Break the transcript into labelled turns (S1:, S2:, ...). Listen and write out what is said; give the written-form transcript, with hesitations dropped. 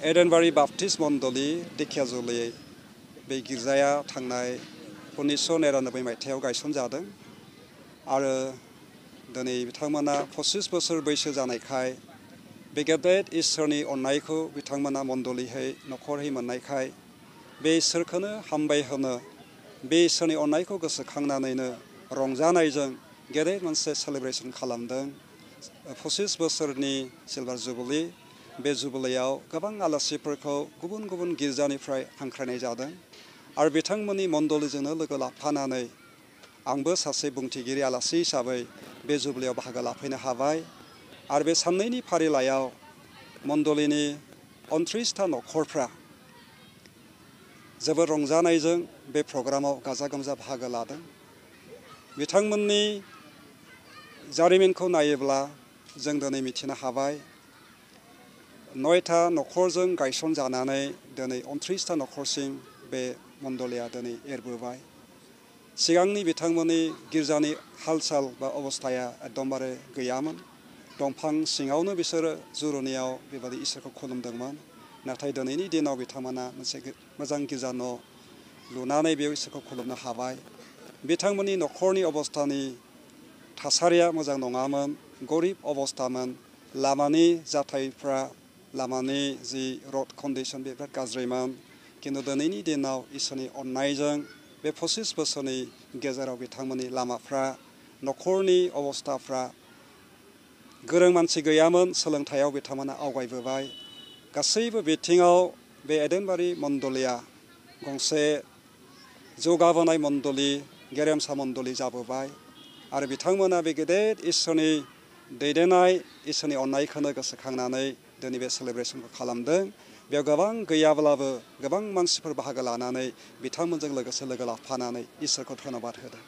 S1: एडेनबारि Baptist मण्डली दिखियाजुलि बे गिर्जाया थांनाय 1999 मायथाइयाव गायसनजादों आरो दिनै बिथांमोना 25 बोसोर बैसो जानायखाय बे गेदेर इसोरनि अननायखौ बिथांमोना मण्डलीहै न'खरहै मोननायखाय बे इसोरखौनो हामबाय होनो बे इसोरनि अननायखौ गोसोखांनानैनो रंजानायजों गेदेर मोनसे सेलिब्रेसन खालामदों 25 बोसोरनि सिलभार जुबली बे जुबलीयाव गोबां आलासिफोरखौ गुबुन गुबुन गिर्जानिफ्राय हांख्रायनाय जादों आरो बिथांमोननि मण्डलीजोंनो लोगो लाफानानै आंबो सासे बुंथिगिरि आलासि हिसाबै बे जुबलीयाव बाहागो लाफैनो हाबाय आरो बे साननैनि फारिलाइयाव मण्डलीनि 29था न'खरफ्रा जोबोद रंजानायजों बे प्रग्रामाव गाजा गोमजा बाहागो लादों बिथांमोननि जारिमिनखौ नायोब्ला जों दिनै मिथिनो हाबाय 9था न'खरजों गायसनजानानै दिनै 29था न'खरसिम बे मण्डलीया दिनै एरबोबाय सिगांनि बिथांमोननि गिर्जानि हाल-साल बा अबस्थाया एकदमबारे गैयामोन दंफां सिङावनो बिसोरो जुरुनियाव बेबादि इसोरखौ खुलुमदोंमोन नाथाय दिनैनि दिनाव बिथांमोना मोनसे मोजां गिर्जा न' लुनानै बेयाव इसोरखौ खुलुमनो हाबाय बिथांमोननि न'खरनि अबस्थानि थासारिया मोजां नङामोन गरिब अबस्थामोन लामानि जाथायफ्रा लामानि जि रड कन्डिसन बेफोर गाज्रिमोन किन्तु दिनैनि दिनाव इसोरनि अननायजों बे 25 बोसोरनि गेजेराव बिथांमोननि लामाफ्रा न'खरनि अबस्थाफ्रा गोरों मानसि गैयामोन सोलोंथायाव बिथांमोना आवगायबोबाय गासैबो बिथिङाव बे एडेनबारि मण्डलीया गंसे जौगाबोनाय मण्डली गेरेमसा मण्डली जाबोबाय आरो बिथांमोना बे गेदेर इसोरनि दैदेननाय इसोरनि अननायखौनो गोसोखांनानै दिनै बे सेलिब्रेसनखौ खालामदों बेयाव गोबां गैयाब्लाबो गोबां मानसिफोर बाहागो लानानै बिथांमोनजों लोगोसे लोगो लाफानानै इसोरखौ धन्यबाद होदों